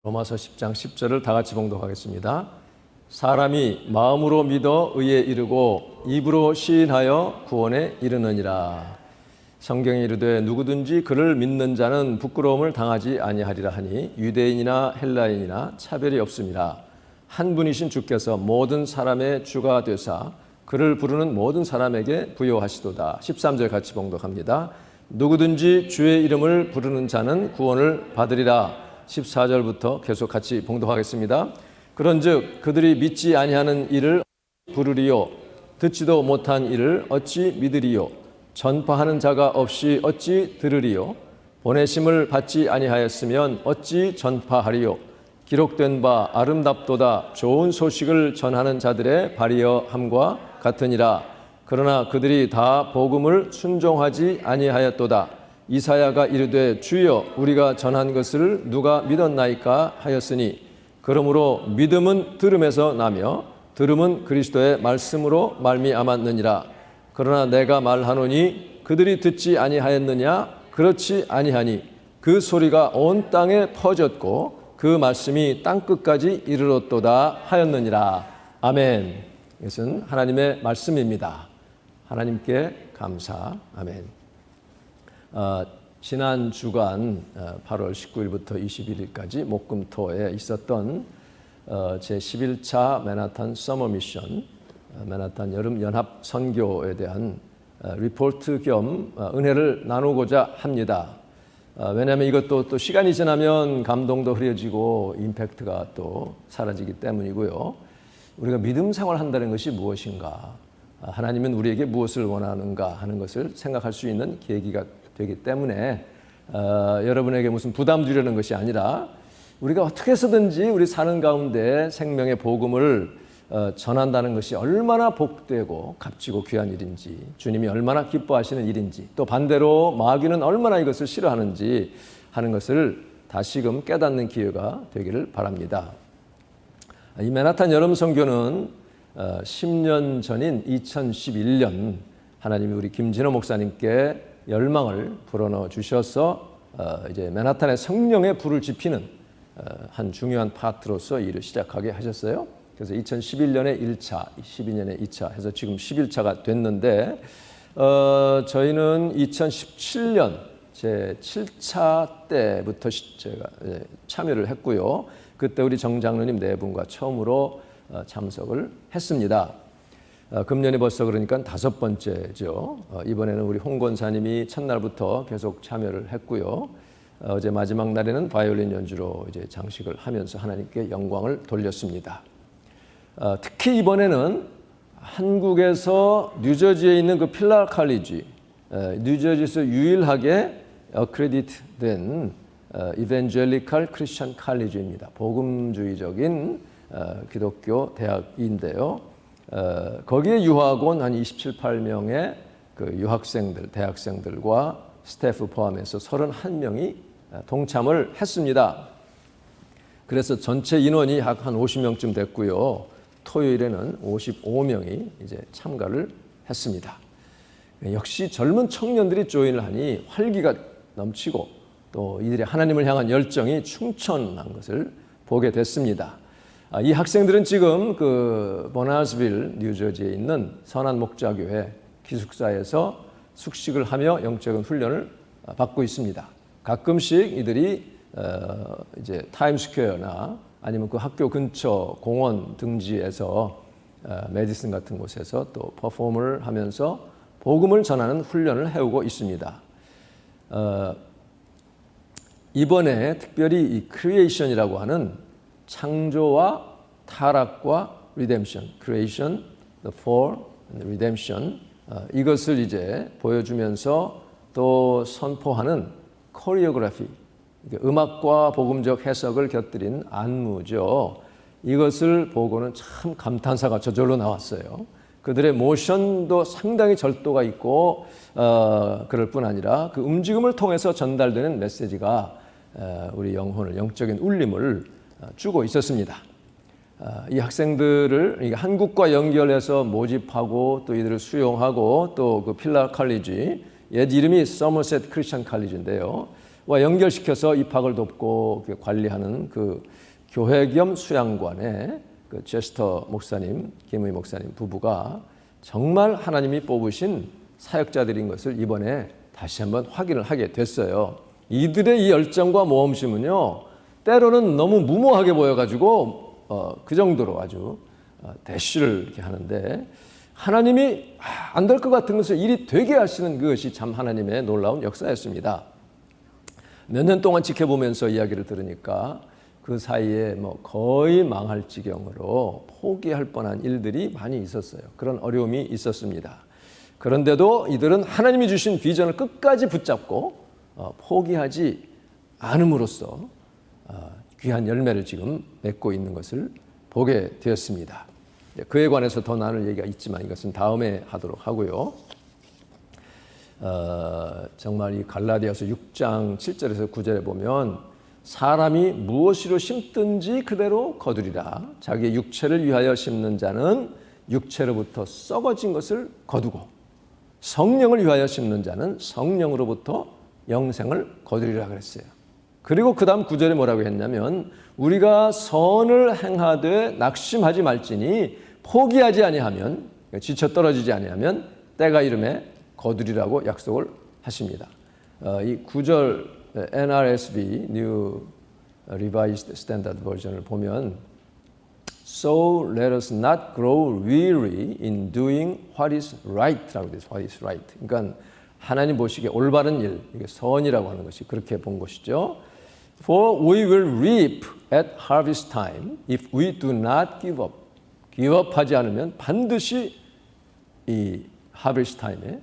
로마서 10장 10절을 다 같이 봉독하겠습니다. 사람이 마음으로 믿어 의에 이르고 입으로 시인하여 구원에 이르느니라. 성경에 이르되 누구든지 그를 믿는 자는 부끄러움을 당하지 아니하리라 하니 유대인이나 헬라인이나 차별이 없음이라. 한 분이신 주께서 모든 사람의 주가 되사 그를 부르는 모든 사람에게 부요하시도다. 13절 같이 봉독합니다. 누구든지 주의 이름을 부르는 자는 구원을 받으리라. 14절부터 계속 같이 봉독하겠습니다. 그런즉 그들이 믿지 아니하는 이를 부르리요 듣지도 못한 이를 어찌 믿으리요 전파하는 자가 없이 어찌 들으리요 보내심을 받지 아니하였으면 어찌 전파하리요 기록된 바 아름답도다 좋은 소식을 전하는 자들의 발이여 함과 같으니라. 그러나 그들이 다 복음을 순종하지 아니하였도다. 이사야가 이르되 주여 우리가 전한 것을 누가 믿었나이까 하였으니 그러므로 믿음은 들음에서 나며 들음은 그리스도의 말씀으로 말미암았느니라. 그러나 내가 말하노니 그들이 듣지 아니하였느냐 그렇지 아니하니 그 소리가 온 땅에 퍼졌고 그 말씀이 땅끝까지 이르렀도다 하였느니라. 아멘. 이것은 하나님의 말씀입니다. 하나님께 감사. 아멘. 지난 주간 8월 19일부터 21일까지 목금토에 있었던 제11차 맨하탄 서머 미션, 맨하탄 여름 연합 선교에 대한 리포트 겸 은혜를 나누고자 합니다. 왜냐하면 이것도 또 시간이 지나면 감동도 흐려지고 임팩트가 또 사라지기 때문이고요. 우리가 믿음 생활한다는 것이 무엇인가, 하나님은 우리에게 무엇을 원하는가 하는 것을 생각할 수 있는 계기가 되기 때문에 여러분에게 무슨 부담 주려는 것이 아니라 우리가 어떻게 해서든지 우리 사는 가운데 생명의 복음을 전한다는 것이 얼마나 복되고 값지고 귀한 일인지, 주님이 얼마나 기뻐하시는 일인지, 또 반대로 마귀는 얼마나 이것을 싫어하는지 하는 것을 다시금 깨닫는 기회가 되기를 바랍니다. 이 맨하탄 여름 선교는 10년 전인 2011년 하나님이 우리 김진호 목사님께 열망을 불어넣어 주셔서 이제 맨하탄의 성령의 불을 지피는 한 중요한 파트로서 일을 시작하게 하셨어요. 그래서 2011년에 1차, 12년에 2차 해서 지금 11차가 됐는데 저희는 2017년 제 7차 때부터 제가 참여를 했고요. 그때 우리 정 장로님 네 분과 처음으로 참석을 했습니다. 금년이 벌써 그러니까 5번째죠. 이번에는 우리 홍 권사님이 첫날부터 계속 참여를 했고요. 어제 마지막 날에는 바이올린 연주로 이제 장식을 하면서 하나님께 영광을 돌렸습니다. 특히 이번에는 한국에서 뉴저지에 있는 그 필라 칼리지, 뉴저지에서 유일하게 어크레디트된 이벤젤리컬 크리스천 칼리지입니다. 복음주의적인 기독교 대학인데요. 거기에 유학 온 한 27, 8명의 그 유학생들, 대학생들과 스태프 포함해서 31명이 동참을 했습니다. 그래서 전체 인원이 한 50명쯤 됐고요. 토요일에는 55명이 이제 참가를 했습니다. 역시 젊은 청년들이 조인을 하니 활기가 넘치고 또 이들의 하나님을 향한 열정이 충천한 것을 보게 됐습니다. 이 학생들은 지금 그 버나스빌, 뉴저지에 있는 선한 목자교회 기숙사에서 숙식을 하며 영적인 훈련을 받고 있습니다. 가끔씩 이들이 이제 타임스퀘어나 아니면 그 학교 근처 공원 등지에서 메디슨 같은 곳에서 또 퍼포먼을 하면서 복음을 전하는 훈련을 해오고 있습니다. 이번에 특별히 이 크리에이션이라고 하는 창조와 타락과 리뎀션, creation, the fall, and redemption, 이것을 이제 보여주면서 또 선포하는 코리오그래피, 음악과 복음적 해석을 곁들인 안무죠. 이것을 보고는 참 감탄사가 저절로 나왔어요. 그들의 모션도 상당히 절도가 있고 그럴 뿐 아니라 그 움직임을 통해서 전달되는 메시지가 우리 영혼을, 영적인 울림을 주고 있었습니다. 이 학생들을 한국과 연결해서 모집하고 또 이들을 수용하고 또 그 필라 칼리지, 옛 이름이 서머셋 크리스천 칼리지인데요. 연결시켜서 입학을 돕고 관리하는 그 교회 겸 수양관의 그 제스터 목사님, 김의 목사님 부부가 정말 하나님이 뽑으신 사역자들인 것을 이번에 다시 한번 확인을 하게 됐어요. 이들의 이 열정과 모험심은요, 때로는 너무 무모하게 보여가지고 그 정도로 아주 대쉬를 이렇게 하는데, 하나님이 안 될 것 같은 것을 일이 되게 하시는 그것이 참 하나님의 놀라운 역사였습니다. 몇 년 동안 지켜보면서 이야기를 들으니까 그 사이에 뭐 거의 망할 지경으로 포기할 뻔한 일들이 많이 있었어요. 그런 어려움이 있었습니다. 그런데도 이들은 하나님이 주신 비전을 끝까지 붙잡고 포기하지 않음으로써 귀한 열매를 지금 맺고 있는 것을 보게 되었습니다. 그에 관해서 더 나눌 얘기가 있지만 이것은 다음에 하도록 하고요. 정말 이 갈라디아서 6장 7절에서 9절에 보면 사람이 무엇으로 심든지 그대로 거두리라. 자기의 육체를 위하여 심는 자는 육체로부터 썩어진 것을 거두고 성령을 위하여 심는 자는 성령으로부터 영생을 거두리라 그랬어요. 그리고 그 다음 9절에 뭐라고 했냐면 우리가 선을 행하되 낙심하지 말지니 포기하지 아니하면, 지쳐 떨어지지 아니하면 때가 이름에 거두리라고 약속을 하십니다. 이 9절 NRSV New Revised Standard Version을 보면 So let us not grow weary in doing what is right라고 돼서 what is right. 그러니까 하나님 보시기에 올바른 일, 이게 선이라고 하는 것이 그렇게 본 것이죠. For we will reap at harvest time if we do not give up. give up 하지 않으면 반드시 이 harvest time에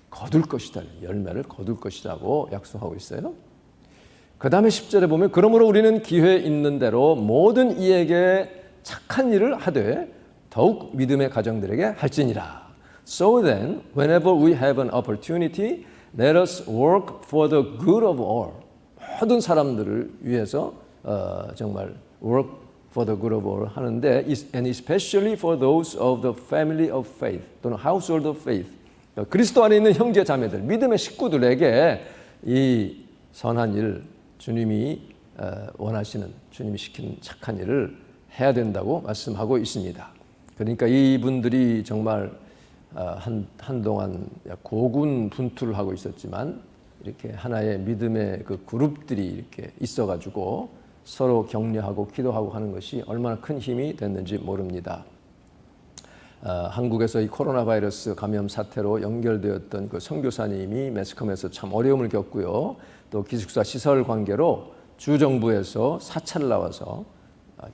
거둘 것이다. 열매를 거둘 것이라고 약속하고 있어요. 그 다음에 10절에 보면 그러므로 우리는 기회 있는 대로 모든 이에게 착한 일을 하되 더욱 믿음의 가정들에게 할지니라. So then, whenever we have an opportunity, let us work for the good of all. 모든 사람들을 위해서 정말 work for the good of all 하는데 and especially for those of the family of faith 또는 household of faith. 그리스도 안에 있는 형제 자매들, 믿음의 식구들에게 이 선한 일, 주님이 원하시는, 주님이 시키는 착한 일을 해야 된다고 말씀하고 있습니다. 그러니까 이분들이 정말 한동안 고군분투를 하고 있었지만 이렇게 하나의 믿음의 그 그룹들이 이렇게 있어가지고 서로 격려하고 기도하고 하는 것이 얼마나 큰 힘이 됐는지 모릅니다. 한국에서 이 코로나 바이러스 감염 사태로 연결되었던 그 선교사님이 매스컴에서 참 어려움을 겪고요. 또 기숙사 시설 관계로 주정부에서 사찰을 나와서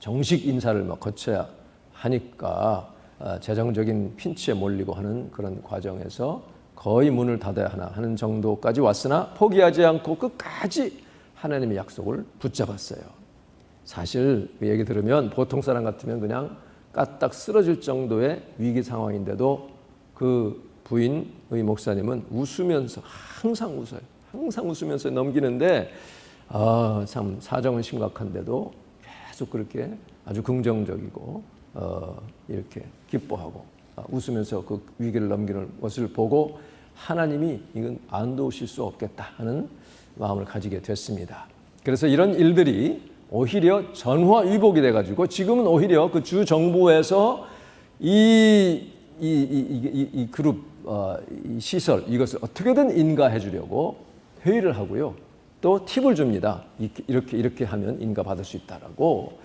정식 인사를 거쳐야 하니까 재정적인 핀치에 몰리고 하는 그런 과정에서 거의 문을 닫아야 하는 정도까지 왔으나 포기하지 않고 끝까지 하나님의 약속을 붙잡았어요. 사실 그 얘기 들으면 보통 사람 같으면 그냥 까딱 쓰러질 정도의 위기 상황인데도 그 부인의 목사님은 웃으면서 항상 웃어요. 항상 웃으면서 넘기는데 참 사정은 심각한데도 계속 그렇게 아주 긍정적이고 이렇게 기뻐하고 웃으면서 그 위기를 넘기는 것을 보고 하나님이 이건 안 도우실 수 없겠다 하는 마음을 가지게 됐습니다. 그래서 이런 일들이 오히려 전화위복이 돼가지고 지금은 오히려 그 주 정부에서 이 그룹 이 시설 이것을 어떻게든 인가해 주려고 회의를 하고요. 또 팁을 줍니다. 이렇게 하면 인가 받을 수 있다라고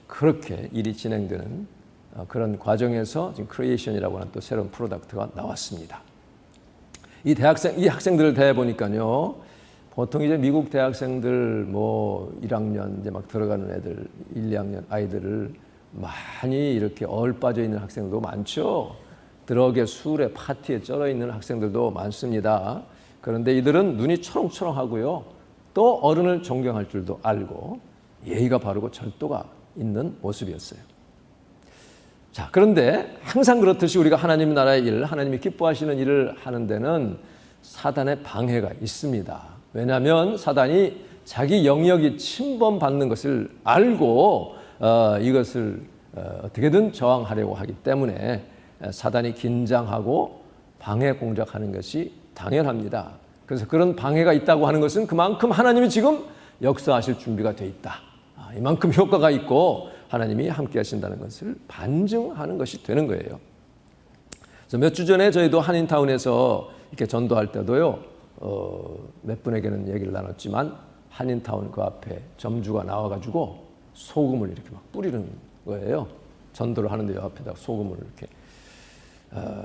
그렇게 일이 진행되는 그런 과정에서 지금 크리에이션이라고 하는 또 새로운 프로덕트가 나왔습니다. 이 학생들을 대해 보니까요. 보통 이제 미국 대학생들 뭐 1학년 이제 막 들어가는 애들 1, 2학년 아이들을 많이 이렇게 얼빠져 있는 학생들도 많죠. 드럭에 술에 파티에 쩔어 있는 학생들도 많습니다. 그런데 이들은 눈이 초롱초롱하고요. 또 어른을 존경할 줄도 알고 예의가 바르고 절도가 있는 모습이었어요. 자, 그런데 항상 그렇듯이 우리가 하나님 나라의 일, 하나님이 기뻐하시는 일을 하는 데는 사단의 방해가 있습니다. 왜냐하면 사단이 자기 영역이 침범받는 것을 알고 이것을 어떻게든 저항하려고 하기 때문에 사단이 긴장하고 방해 공작하는 것이 당연합니다. 그래서 그런 방해가 있다고 하는 것은 그만큼 하나님이 지금 역사하실 준비가 돼 있다. 이만큼 효과가 있고 하나님이 함께 하신다는 것을 반증하는 것이 되는 거예요. 그래서 몇 주 전에 저희도 한인타운에서 이렇게 전도할 때도요, 몇 분에게는 얘기를 나눴지만 한인타운 그 앞에 점주가 나와가지고 소금을 이렇게 막 뿌리는 거예요. 전도를 하는데 앞에다가 소금을 이렇게.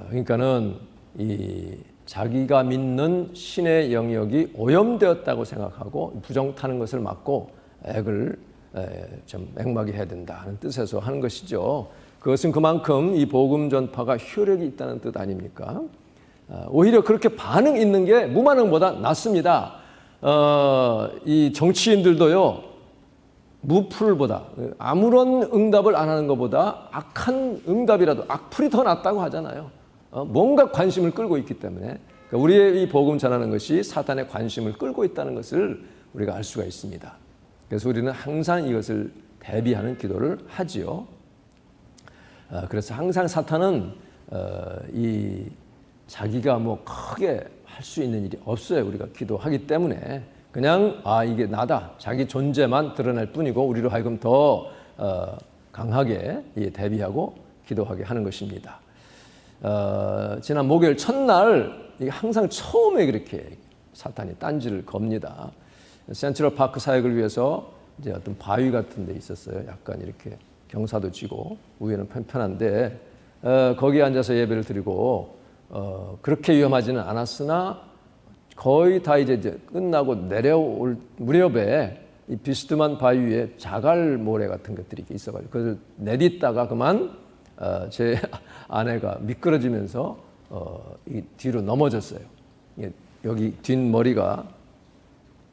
그러니까는 이 자기가 믿는 신의 영역이 오염되었다고 생각하고 부정 타는 것을 막고 액을 좀 액막이 해야 된다는 뜻에서 하는 것이죠. 그것은 그만큼 이 복음 전파가 효력이 있다는 뜻 아닙니까? 오히려 그렇게 반응 있는 게 무반응보다 낫습니다. 이 정치인들도요, 무풀보다 아무런 응답을 안 하는 것보다 악한 응답이라도 악플이 더 낫다고 하잖아요. 뭔가 관심을 끌고 있기 때문에 그러니까 우리의 이 복음 전하는 것이 사탄의 관심을 끌고 있다는 것을 우리가 알 수가 있습니다. 그래서 우리는 항상 이것을 대비하는 기도를 하지요. 그래서 항상 사탄은 이 자기가 뭐 크게 할 수 있는 일이 없어요. 우리가 기도하기 때문에 그냥 이게 나다 자기 존재만 드러날 뿐이고 우리로 하여금 더 강하게 대비하고 기도하게 하는 것입니다. 지난 목요일 첫날 이게 항상 처음에 그렇게 사탄이 딴지를 겁니다. 센트럴 파크 사역을 위해서 이제 어떤 바위 같은 데 있었어요. 약간 이렇게 경사도 지고 위에는 편편한데 거기에 앉아서 예배를 드리고 그렇게 위험하지는 않았으나 거의 다 이제 끝나고 내려올 무렵에 이 비스듬한 바위 위에 자갈 모래 같은 것들이 있어가지고 그걸 내딛다가 그만 제 아내가 미끄러지면서 이 뒤로 넘어졌어요. 여기 뒷머리가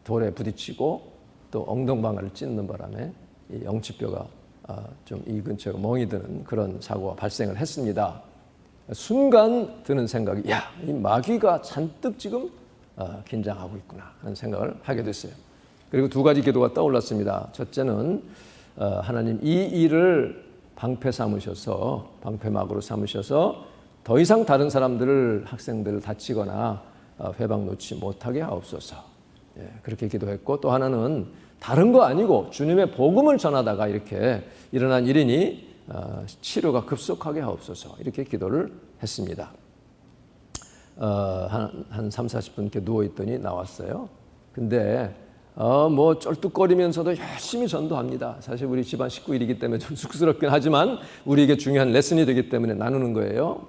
돌에 부딪히고 또 엉덩방아를 찢는 바람에 이 영치뼈가 좀 이 근처가 멍이 드는 그런 사고가 발생을 했습니다. 순간 드는 생각이 이 마귀가 잔뜩 지금 긴장하고 있구나 하는 생각을 하게 됐어요. 그리고 두 가지 기도가 떠올랐습니다. 첫째는 하나님 이 일을 방패 삼으셔서 방패막으로 삼으셔서 더 이상 다른 사람들을 학생들을 다치거나 회방 놓지 못하게 하옵소서. 그렇게 기도했고 또 하나는 다른 거 아니고 주님의 복음을 전하다가 이렇게 일어난 일이니 치료가 급속하게 하옵소서 이렇게 기도를 했습니다. 한 3, 40분 이렇게 누워있더니 나왔어요. 근데 뭐 쩔뚝거리면서도 열심히 전도합니다. 사실 우리 집안 식구 일이기 때문에 좀 쑥스럽긴 하지만 우리에게 중요한 레슨이 되기 때문에 나누는 거예요.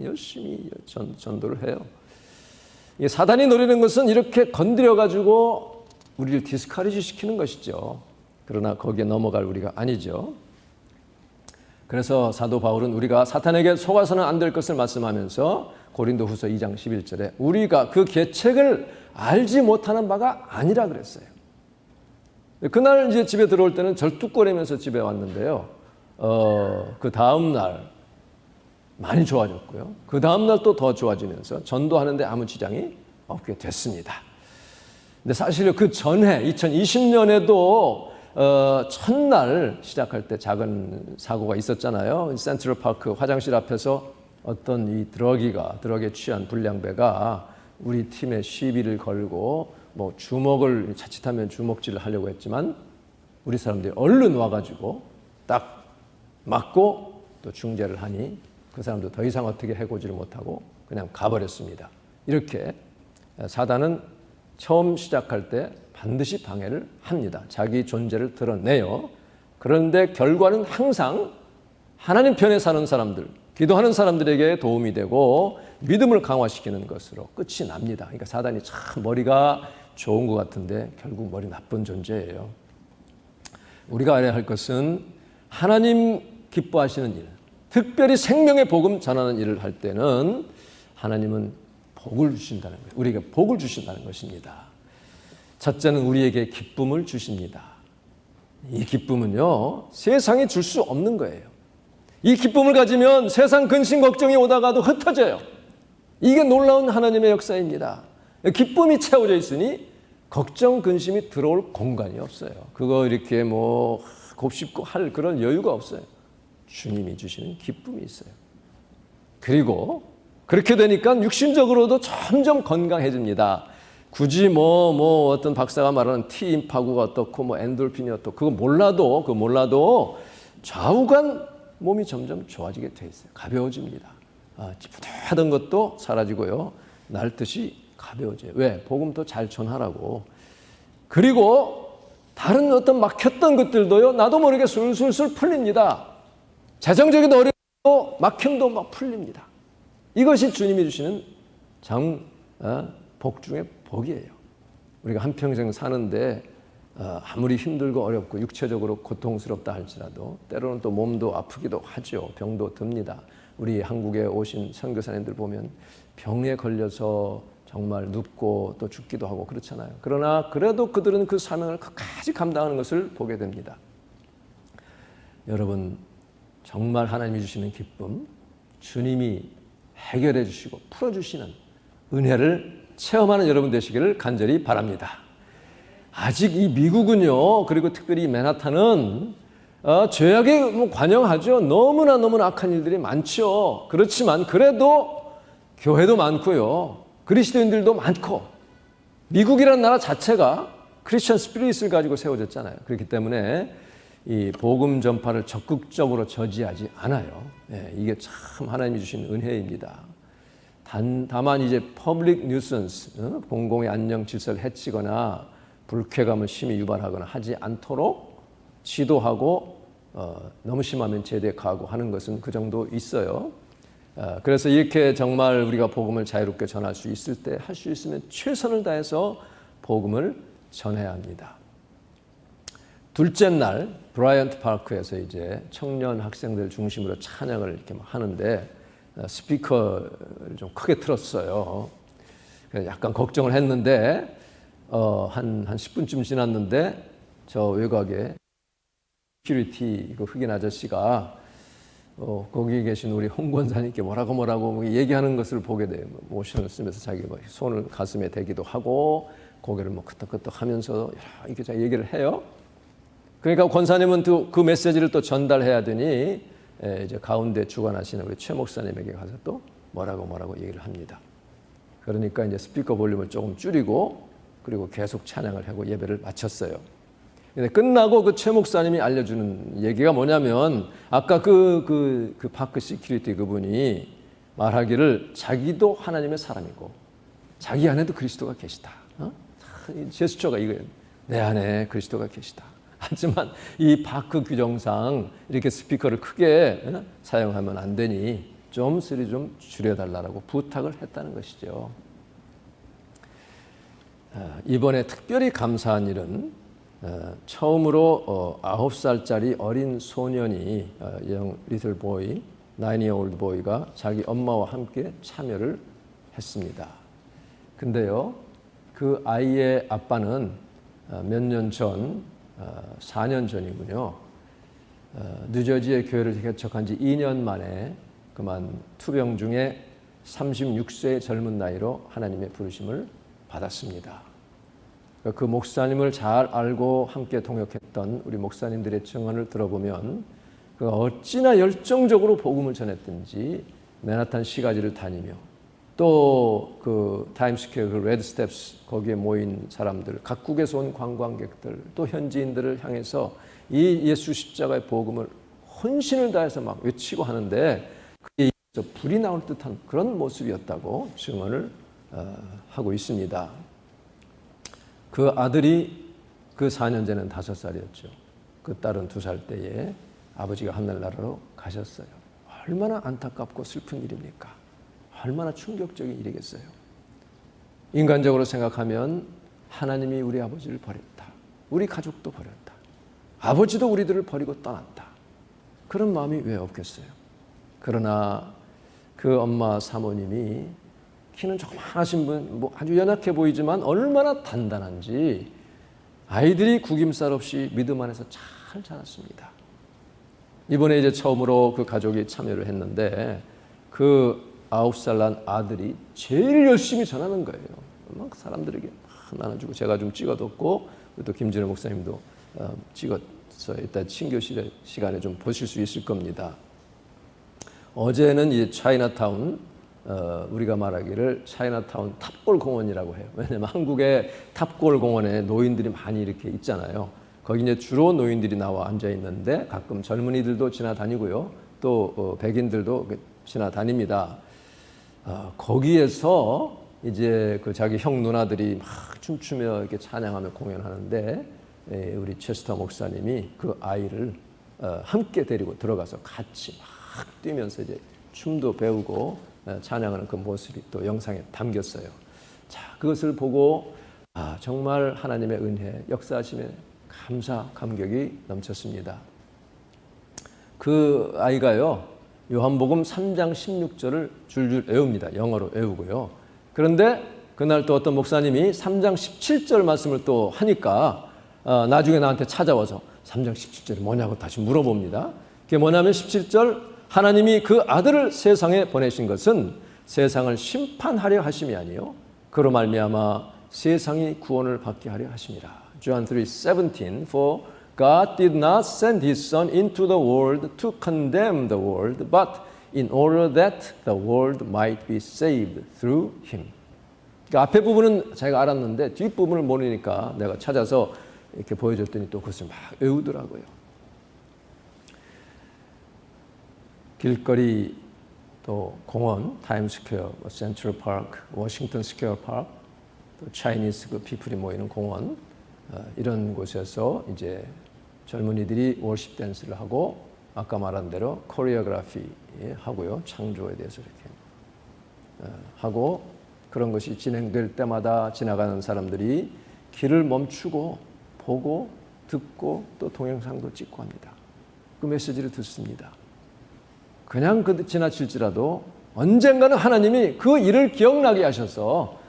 열심히 전도를 해요. 사단이 노리는 것은 이렇게 건드려가지고 우리를 디스커리지 시키는 것이죠. 그러나 거기에 넘어갈 우리가 아니죠. 그래서 사도 바울은 우리가 사탄에게 속아서는 안 될 것을 말씀하면서 고린도후서 2장 11절에 우리가 그 계책을 알지 못하는 바가 아니라 그랬어요. 그날 이제 집에 들어올 때는 절뚝거리면서 집에 왔는데요. 그 다음 날 많이 좋아졌고요. 그 다음 날 또 더 좋아지면서 전도하는데 아무 지장이 없게 됐습니다. 근데 사실 그 전해 2020년에도 첫날 시작할 때 작은 사고가 있었잖아요. 센트럴 파크 화장실 앞에서 어떤 이 드러기가 취한 불량배가 우리 팀에 시비를 걸고 뭐 주먹을 자칫하면 주먹질을 하려고 했지만 우리 사람들이 얼른 와가지고 딱 맞고 또 중재를 하니 그 사람도 더 이상 어떻게 해고지를 못하고 그냥 가버렸습니다. 이렇게 사단은 처음 시작할 때 반드시 방해를 합니다. 자기 존재를 드러내요. 그런데 결과는 항상 하나님 편에 사는 사람들, 기도하는 사람들에게 도움이 되고 믿음을 강화시키는 것으로 끝이 납니다. 그러니까 사단이 참 머리가 좋은 것 같은데 결국 머리 나쁜 존재예요. 우리가 알아야 할 것은 하나님 기뻐하시는 일, 특별히 생명의 복음 전하는 일을 할 때는 하나님은 복을 주신다는 거예요. 우리에게 복을 주신다는 것입니다. 첫째는 우리에게 기쁨을 주십니다. 이 기쁨은요, 세상이 줄 수 없는 거예요. 이 기쁨을 가지면 세상 근심 걱정이 오다가도 흩어져요. 이게 놀라운 하나님의 역사입니다. 기쁨이 채워져 있으니 걱정, 근심이 들어올 공간이 없어요. 그거 이렇게 뭐 곱씹고 할 그런 여유가 없어요. 주님이 주시는 기쁨이 있어요. 그리고 그렇게 되니까 육신적으로도 점점 건강해집니다. 굳이 뭐 어떤 박사가 말하는 T 임파구가 어떻고 뭐 엔돌핀이 어떻고 그거 몰라도 좌우간 몸이 점점 좋아지게 돼 있어요. 가벼워집니다. 찌뿌둥하던 것도 사라지고요. 날듯이 가벼워져요. 왜? 복음도 잘 전하라고. 그리고 다른 어떤 막혔던 것들도요. 나도 모르게 술술술 풀립니다. 재정적인 어려움도 막힘도 막 풀립니다. 이것이 주님이 주시는 복 중에 복이에요. 우리가 한평생 사는데 아무리 힘들고 어렵고 육체적으로 고통스럽다 할지라도 때로는 또 몸도 아프기도 하죠. 병도 듭니다. 우리 한국에 오신 선교사님들 보면 병에 걸려서 정말 눕고 또 죽기도 하고 그렇잖아요. 그러나 그래도 그들은 그 사명을 끝까지 감당하는 것을 보게 됩니다. 여러분 정말 하나님이 주시는 기쁨, 주님이 해결해 주시고 풀어주시는 은혜를 체험하는 여러분 되시기를 간절히 바랍니다. 아직 이 미국은요, 그리고 특별히 맨하탄은 죄악에 관영하죠. 너무나 악한 일들이 많죠. 그렇지만 그래도 교회도 많고요. 그리스도인들도 많고 미국이라는 나라 자체가 크리스천 스피릿을 가지고 세워졌잖아요. 그렇기 때문에 이 복음 전파를 적극적으로 저지하지 않아요. 이게 참 하나님이 주신 은혜입니다. 다만 이제 퍼블릭 뉴선스, 공공의 안녕 질서를 해치거나 불쾌감을 심히 유발하거나 하지 않도록 지도하고 너무 심하면 재대하고 하는 것은 그 정도 있어요. 그래서 이렇게 정말 우리가 복음을 자유롭게 전할 수 있을 때 할 수 있으면 최선을 다해서 복음을 전해야 합니다. 둘째 날 브라이언트 파크에서 이제 청년 학생들 중심으로 찬양을 이렇게 하는데 스피커를 좀 크게 틀었어요. 약간 걱정을 했는데 한 10분쯤 지났는데 저 외곽에 시큐리티 흑인 아저씨가 거기 계신 우리 홍 권사님께 뭐라고 얘기하는 것을 보게 돼요. 모션을 쓰면서 자기 손을 가슴에 대기도 하고 고개를 끄덕끄덕 하면서 이렇게 얘기를 해요. 그러니까 권사님은 그 메시지를 또 전달해야 되니 이제 가운데 주관하시는 우리 최 목사님에게 가서 또 뭐라고 얘기를 합니다. 그러니까 이제 스피커 볼륨을 조금 줄이고 그리고 계속 찬양을 하고 예배를 마쳤어요. 근데 끝나고 그 최 목사님이 알려주는 얘기가 뭐냐면 아까 그 파크 시큐리티 그분이 말하기를 자기도 하나님의 사람이고 자기 안에도 그리스도가 계시다. 제스처가 이거예요. 내 안에 그리스도가 계시다. 하지만 이 파크 규정상 이렇게 스피커를 크게 사용하면 안 되니 좀 소리 좀 줄여달라고 부탁을 했다는 것이죠. 이번에 특별히 감사한 일은 처음으로 9살짜리 어린 소년이 young little boy, 9-year-old boy가 자기 엄마와 함께 참여를 했습니다. 근데요, 그 아이의 아빠는 몇 년 전, 4년 전이군요. 뉴저지의 교회를 개척한 지 2년 만에 그만 투병 중에 36세의 젊은 나이로 하나님의 부르심을 받았습니다. 그 목사님을 잘 알고 함께 동역했던 우리 목사님들의 증언을 들어보면 그 어찌나 열정적으로 복음을 전했든지 맨하탄 시가지를 다니며 또 그 타임스퀘어 그 레드 스텝스 거기에 모인 사람들 각국에서 온 관광객들 또 현지인들을 향해서 이 예수 십자가의 복음을 혼신을 다해서 막 외치고 하는데 그게 불이 나올 듯한 그런 모습이었다고 증언을 하고 있습니다. 그 아들이 그 4년 전에는 5살이었죠. 그 딸은 2살 때에 아버지가 하늘나라로 가셨어요. 얼마나 안타깝고 슬픈 일입니까? 얼마나 충격적인 일이겠어요. 인간적으로 생각하면 하나님이 우리 아버지를 버렸다. 우리 가족도 버렸다. 아버지도 우리들을 버리고 떠났다. 그런 마음이 왜 없겠어요? 그러나 그 엄마 사모님이 키는 조그마하신 분, 아주 연약해 보이지만 얼마나 단단한지 아이들이 구김살 없이 믿음 안에서 잘 자랐습니다. 이번에 이제 처음으로 그 가족이 참여를 했는데 그 9살 난 아들이 제일 열심히 전하는 거예요. 막 사람들에게 나눠주고 제가 좀 찍어뒀고 또 김진호 목사님도 찍었어요. 이따 친교 시간에 좀 보실 수 있을 겁니다. 어제는 이제 차이나타운 우리가 말하기를 차이나타운 탑골 공원이라고 해요. 왜냐하면 한국의 탑골 공원에 노인들이 많이 이렇게 있잖아요. 거기 이제 주로 노인들이 나와 앉아 있는데 가끔 젊은이들도 지나다니고요. 또 백인들도 지나다닙니다. 거기에서 이제 그 자기 형 누나들이 막 춤추며 이렇게 찬양하며 공연하는데 우리 체스터 목사님이 그 아이를 함께 데리고 들어가서 같이 막 뛰면서 이제 춤도 배우고 찬양하는 그 모습이 또 영상에 담겼어요. 자, 그것을 보고 정말 하나님의 은혜, 역사하심에 감사, 감격이 넘쳤습니다. 그 아이가요, 요한복음 3장 16절을 줄줄 외웁니다. 영어로 외우고요. 그런데 그날 또 어떤 목사님이 3장 17절 말씀을 또 하니까 나중에 나한테 찾아와서 3장 17절이 뭐냐고 다시 물어봅니다. 그게 뭐냐면 17절, 하나님이 그 아들을 세상에 보내신 것은 세상을 심판하려 하심이 아니요 그로 말미암아 세상이 구원을 받게 하려 하심이라. John 3:17 For God did not send his son into the world to condemn the world but in order that the world might be saved through him. 그러니까 앞에 부분은 제가 알았는데 뒷부분을 모르니까 내가 찾아서 이렇게 보여줬더니 또 그것을 막 외우더라고요. 길거리 또 공원, 타임스퀘어, 센트럴 파크, 워싱턴 스퀘어 파크, 또 차이니스 그 피플이 모이는 공원 이런 곳에서 이제 젊은이들이 월십 댄스를 하고 아까 말한 대로 코리오그래피 하고요. 창조에 대해서 이렇게 하고 그런 것이 진행될 때마다 지나가는 사람들이 길을 멈추고 보고 듣고 또 동영상도 찍고 합니다. 그 메시지를 듣습니다. 그냥 지나칠지라도 언젠가는 하나님이 그 일을 기억나게 하셔서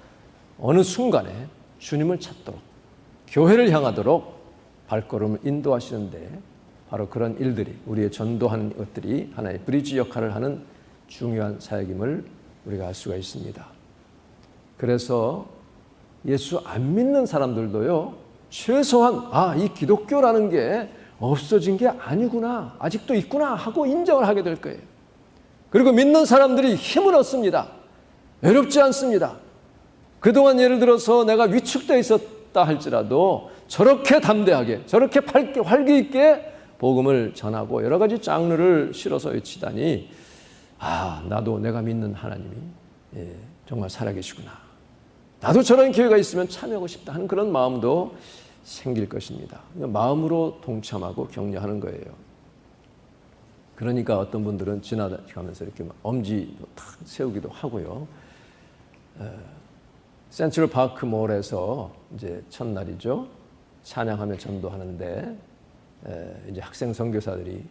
어느 순간에 주님을 찾도록 교회를 향하도록 발걸음을 인도하시는데 바로 그런 일들이 우리의 전도하는 것들이 하나의 브리지 역할을 하는 중요한 사역임을 우리가 알 수가 있습니다. 그래서 예수 안 믿는 사람들도요, 최소한 이 기독교라는 게 없어진 게 아니구나, 아직도 있구나 하고 인정을 하게 될 거예요. 그리고 믿는 사람들이 힘을 얻습니다. 외롭지 않습니다. 그동안 예를 들어서 내가 위축되어 있었다 할지라도 저렇게 담대하게, 저렇게 활기 있게 복음을 전하고 여러 가지 장르를 실어서 외치다니 나도 내가 믿는 하나님이 정말 살아계시구나. 나도 저런 기회가 있으면 참여하고 싶다 하는 그런 마음도 생길 것입니다. 마음으로 동참하고 격려하는 거예요. 그러니까 어떤 분들은 지나가면서 이렇게 엄지도 탁 세우기도 하고요. 센트럴 파크 몰에서 이제 첫날이죠. 찬양하며 전도하는데 이제 학생 선교사들이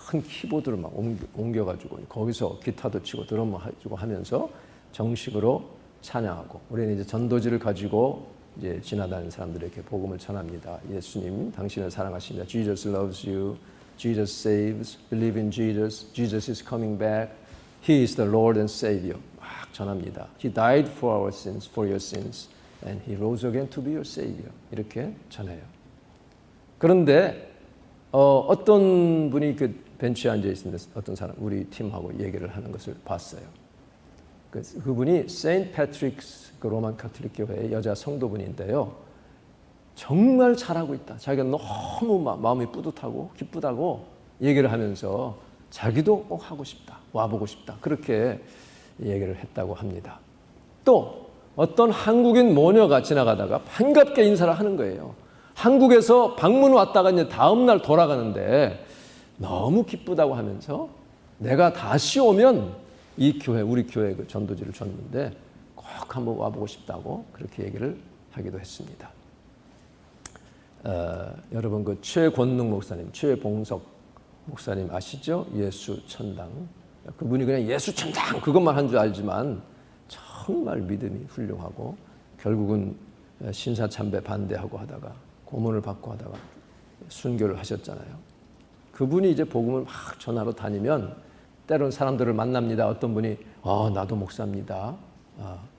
큰 키보드를 막 옮겨가지고 거기서 기타도 치고 드럼을 가지고 하면서 정식으로 찬양하고 우리는 이제 전도지를 가지고 이제 지나다니는 사람들에게 복음을 전합니다. 예수님, 당신을 사랑하십니다. Jesus loves you. Jesus saves. Believe in Jesus. Jesus is coming back. He is the Lord and Savior. 막 전합니다. He died for our sins, for your sins, and He rose again to be your Savior. 이렇게 전해요. 그런데 어떤 분이 그 벤치에 앉아 있는데 어떤 사람 우리 팀하고 얘기를 하는 것을 봤어요. 그분이 세인트 패트릭스 그 로만 카톨릭 교회의 여자 성도분인데요. 정말 잘하고 있다. 자기가 너무 마음이 뿌듯하고 기쁘다고 얘기를 하면서 자기도 꼭 하고 싶다. 와보고 싶다. 그렇게 얘기를 했다고 합니다. 또 어떤 한국인 모녀가 지나가다가 반갑게 인사를 하는 거예요. 한국에서 방문 왔다가 이제 다음 날 돌아가는데 너무 기쁘다고 하면서 내가 다시 오면 이 교회, 우리 교회 그 전도지를 줬는데 꼭 한번 와보고 싶다고 그렇게 얘기를 하기도 했습니다. 여러분 그 최권능 목사님, 최봉석 목사님 아시죠? 예수 천당. 그분이 그냥 예수 천당 그것만 한 줄 알지만 정말 믿음이 훌륭하고 결국은 신사참배 반대하고 하다가 고문을 받고 하다가 순교를 하셨잖아요. 그분이 이제 복음을 막 전하러 다니면 때로는 사람들을 만납니다. 어떤 분이 나도 목사입니다.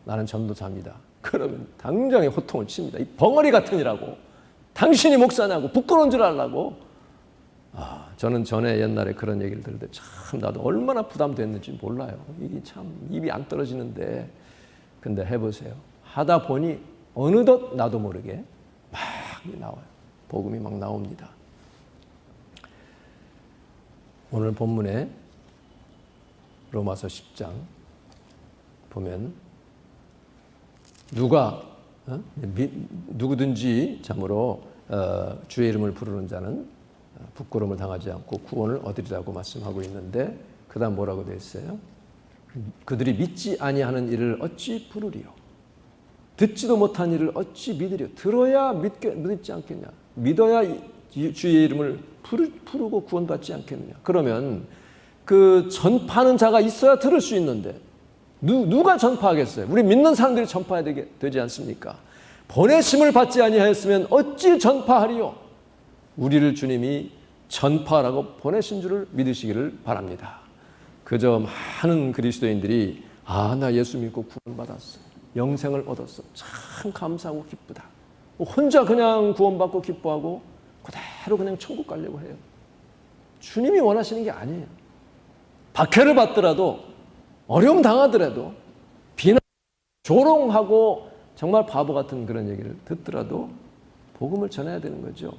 나는 전도자입니다. 그러면 당장에 호통을 칩니다. 이 벙어리 같으니라고. 당신이 목사냐고 부끄러운 줄 알라고. 저는 전에 옛날에 그런 얘기를 들을 때 참 나도 얼마나 부담됐는지 몰라요. 이게 참 입이 안 떨어지는데, 근데 해보세요. 하다 보니 어느덧 나도 모르게 막 나와요. 복음이 막 나옵니다. 오늘 본문에 로마서 10장 보면 누구든지 참으로 주의 이름을 부르는 자는 부끄러움을 당하지 않고 구원을 얻으리라고 말씀하고 있는데, 그 다음 뭐라고 되어 있어요? 그들이 믿지 아니하는 일을 어찌 부르리요? 듣지도 못한 일을 어찌 믿으리요? 들어야 믿지 않겠냐? 믿어야 주의 이름을 부르고 구원받지 않겠느냐? 그러면 그 전파하는 자가 있어야 들을 수 있는데 누가 전파하겠어요? 우리 믿는 사람들이 전파해야 되지 않습니까? 보내심을 받지 아니하였으면 어찌 전파하리요? 우리를 주님이 전파하라고 보내신 줄을 믿으시기를 바랍니다. 그저 많은 그리스도인들이 나 예수 믿고 구원받았어, 영생을 얻었어, 참 감사하고 기쁘다, 혼자 그냥 구원받고 기뻐하고 그대로 그냥 천국 가려고 해요. 주님이 원하시는 게 아니에요. 박해를 받더라도, 어려움 당하더라도, 비난, 조롱하고 정말 바보 같은 그런 얘기를 듣더라도 복음을 전해야 되는 거죠.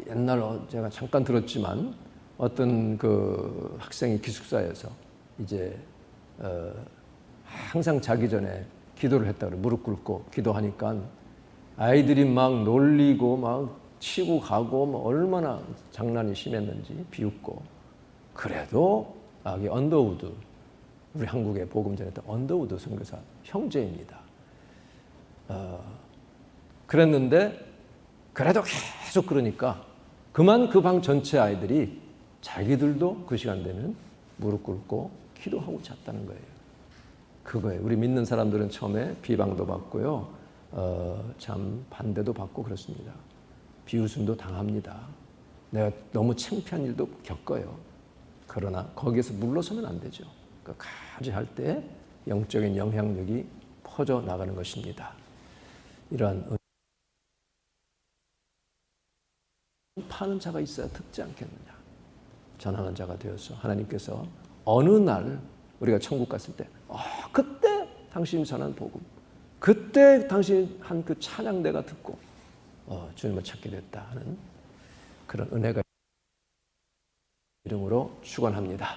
옛날 제가 잠깐 들었지만 어떤 그 학생이 기숙사에서 이제 항상 자기 전에 기도를 했다 그래. 무릎 꿇고 기도하니까 아이들이 막 놀리고 막 치고 가고 뭐 얼마나 장난이 심했는지 비웃고, 그래도 이 언더우드, 우리 한국에 복음 전했던 언더우드 선교사 형제입니다. 그랬는데 그래도 계속 그러니까 그만 그 방 전체 아이들이 자기들도 그 시간 되면 무릎 꿇고 기도하고 잤다는 거예요. 그거예요. 우리 믿는 사람들은 처음에 비방도 받고요, 참 반대도 받고 그렇습니다. 비웃음도 당합니다. 내가 너무 창피한 일도 겪어요. 그러나 거기에서 물러서면 안 되죠. 끝까지 할 때 영적인 영향력이 퍼져 나가는 것입니다. 이러한 파는 자가 있어야 듣지 않겠느냐. 전하는 자가 되어서 하나님께서 어느 날 우리가 천국 갔을 때 그때 당신이 전한 복음, 그때 당신이 한 그 찬양 내가 듣고 주님을 찾게 됐다 하는 그런 은혜가 이름으로 축원합니다.